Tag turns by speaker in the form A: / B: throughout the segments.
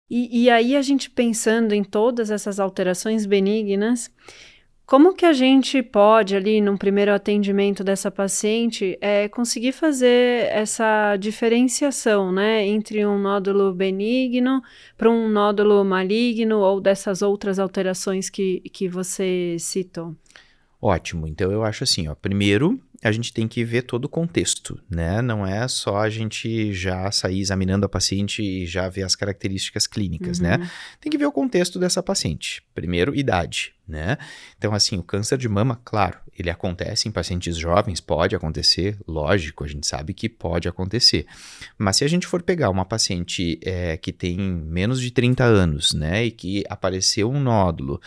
A: E aí a gente pensando em todas essas alterações benignas, como que a gente pode ali num primeiro atendimento dessa paciente, conseguir fazer essa diferenciação, né, entre um nódulo benigno para um nódulo maligno ou dessas outras alterações que você citou?
B: Ótimo, então eu acho assim, ó, primeiro a gente tem que ver todo o contexto, né? Não é só a gente já sair examinando a paciente e já ver as características clínicas, né?
A: Uhum.
B: Tem que ver o contexto dessa paciente. Primeiro, idade, né? Então, assim, o câncer de mama, claro, ele acontece em pacientes jovens, pode acontecer, lógico, a gente sabe que pode acontecer. Mas se a gente for pegar uma paciente que tem menos de 30 anos, né, e que apareceu um nódulo,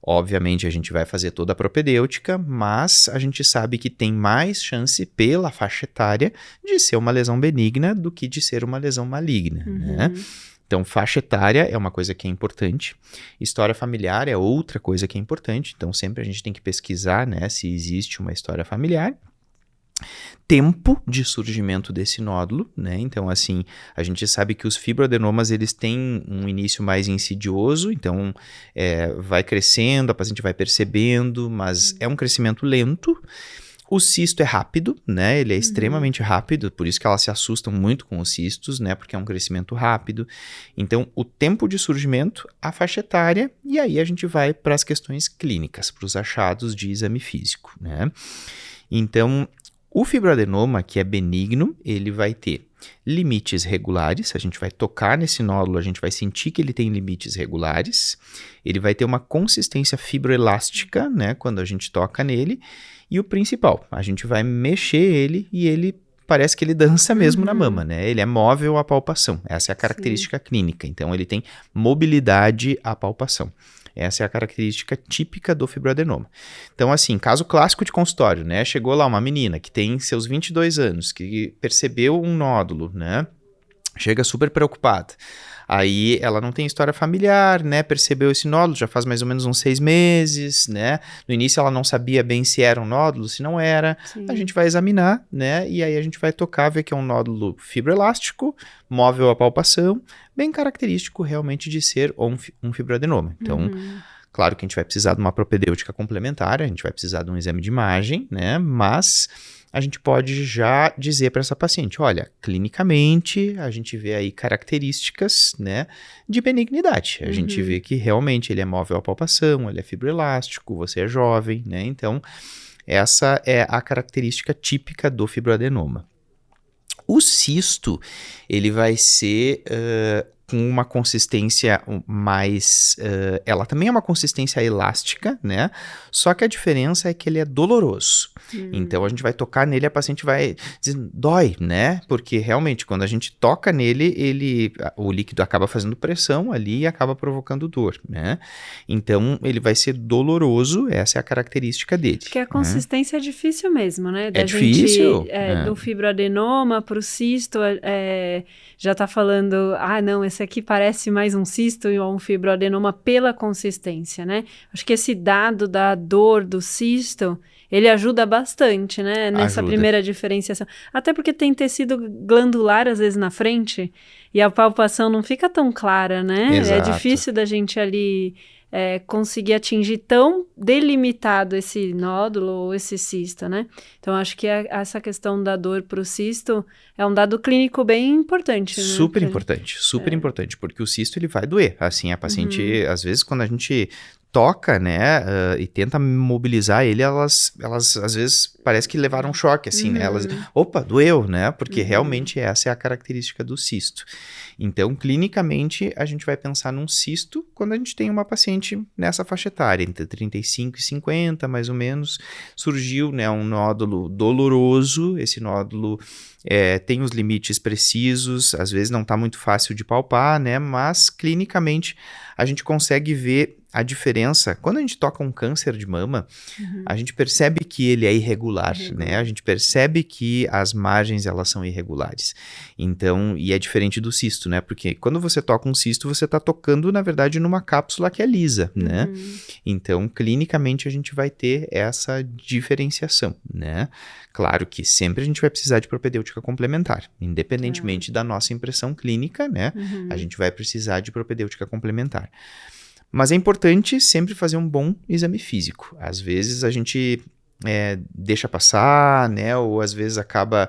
B: obviamente a gente vai fazer toda a propedêutica, mas a gente sabe que tem mais chance pela faixa etária de ser uma lesão benigna do que de ser uma lesão maligna, né?
A: Uhum.
B: Então, faixa etária é uma coisa que é importante. História familiar é outra coisa que é importante. Então, sempre a gente tem que pesquisar, né, se existe uma história familiar. Tempo de surgimento desse nódulo, né? Então, assim, a gente sabe que os fibroadenomas, eles têm um início mais insidioso, então vai crescendo, a paciente vai percebendo, mas é um crescimento lento. O cisto é rápido, né? Ele é
A: Uhum.
B: extremamente rápido, por isso que elas se assustam muito com os cistos, né? Porque é um crescimento rápido. Então, o tempo de surgimento, a faixa etária, e aí a gente vai para as questões clínicas, para os achados de exame físico, né? Então, o fibroadenoma, que é benigno, ele vai ter limites regulares, a gente vai tocar nesse nódulo, a gente vai sentir que ele tem limites regulares, ele vai ter uma consistência fibroelástica, né, quando a gente toca nele, e o principal, a gente vai mexer ele e ele parece que ele dança mesmo na mama,
A: Uhum.
B: né, ele é móvel à palpação, essa é a
A: Sim.
B: característica clínica, então ele tem mobilidade à palpação. Essa é a característica típica do fibroadenoma. Então, assim, caso clássico de consultório, né? Chegou lá uma menina que tem seus 22 anos, que percebeu um nódulo, né? Chega super preocupada. Aí ela não tem história familiar, né? Percebeu esse nódulo já faz mais ou menos uns 6 meses, né? No início ela não sabia bem se era um nódulo, se não era. A
A: Sim.
B: gente vai examinar, né? E aí a gente vai tocar, ver que é um nódulo fibroelástico, móvel à palpação, bem característico realmente de ser um fibroadenoma. Então,
A: Uhum.
B: claro que a gente vai precisar de uma propedêutica complementar, a gente vai precisar de um exame de imagem, né? Mas a gente pode já dizer para essa paciente, olha, clinicamente a gente vê aí características, né, de benignidade. A gente
A: Uhum.
B: vê que realmente ele é móvel à palpação, ele é fibroelástico, você é jovem, né? Então, essa é a característica típica do fibroadenoma. O cisto, ele vai ser com uma consistência mais... ela também é uma consistência elástica, né? Só que a diferença é que ele é doloroso. Então, a gente vai tocar nele, a paciente vai dizer, dói, né? Porque, realmente, quando a gente toca nele, o líquido acaba fazendo pressão ali e acaba provocando dor, né? Então, ele vai ser doloroso, essa é a característica dele,
A: Porque a
B: né?
A: consistência é difícil mesmo, né?
B: É
A: Da gente,
B: difícil?
A: do fibroadenoma para o cisto, já tá falando, não, esse aqui parece mais um cisto ou um fibroadenoma pela consistência, né? Acho que esse dado da dor do cisto, ele ajuda bastante, né? Nessa
B: Ajuda.
A: primeira diferenciação. Até porque tem tecido glandular, às vezes, na frente, e a palpação não fica tão clara, né? É
B: Exato.
A: difícil da gente ali conseguir atingir tão delimitado esse nódulo ou esse cisto, né? Então, acho que essa questão da dor para o cisto é um dado clínico bem importante, né?
B: Super importante, porque o cisto ele vai doer. Assim, a
A: Uhum,
B: paciente, às vezes, quando a gente toca, né, e tenta mobilizar ele, elas às vezes parece que levaram um choque, assim, né? Elas,
A: uhum,
B: opa, doeu, né? Porque
A: uhum,
B: realmente essa é a característica do cisto. Então, clinicamente, a gente vai pensar num cisto quando a gente tem uma paciente nessa faixa etária, entre 35 e 50, mais ou menos, surgiu, né, um nódulo doloroso, esse nódulo tem os limites precisos, às vezes não está muito fácil de palpar, né? Mas clinicamente a gente consegue ver a diferença, quando a gente toca um câncer de mama, a gente percebe que ele é irregular, né? A gente percebe que as margens, elas são irregulares. Então, e é diferente do cisto, né? Porque quando você toca um cisto, você está tocando, na verdade, numa cápsula que é lisa, né? Então, clinicamente, a gente vai ter essa diferenciação, né? Claro que sempre a gente vai precisar de propedêutica complementar, independentemente da nossa impressão clínica, né? A gente vai precisar de propedêutica complementar. Mas é importante sempre fazer um bom exame físico. Às vezes a gente deixa passar, né? Ou às vezes acaba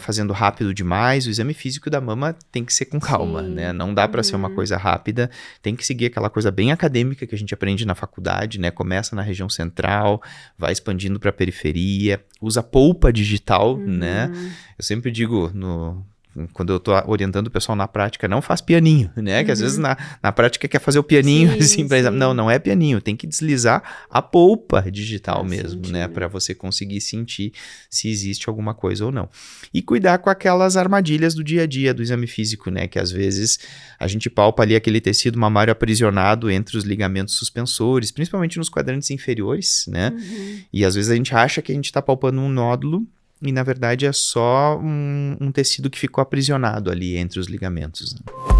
B: fazendo rápido demais. O exame físico da mama tem que ser com calma, né? Não dá para ser uma coisa rápida. Tem que seguir aquela coisa bem acadêmica que a gente aprende na faculdade, né? Começa na região central, vai expandindo para a periferia, usa polpa digital, né? Eu sempre digo quando eu tô orientando o pessoal na prática, não faz pianinho, né? Que às vezes na prática quer fazer o pianinho, assim, pra exame. Não é pianinho, tem que deslizar a polpa digital mesmo, né? Para você conseguir sentir se existe alguma coisa ou não. E cuidar com aquelas armadilhas do dia a dia do exame físico, né? Que às vezes a gente palpa ali aquele tecido mamário aprisionado entre os ligamentos suspensores, principalmente nos quadrantes inferiores, né? E às vezes a gente acha que a gente tá palpando um nódulo, e na verdade é só um tecido que ficou aprisionado ali entre os ligamentos, né?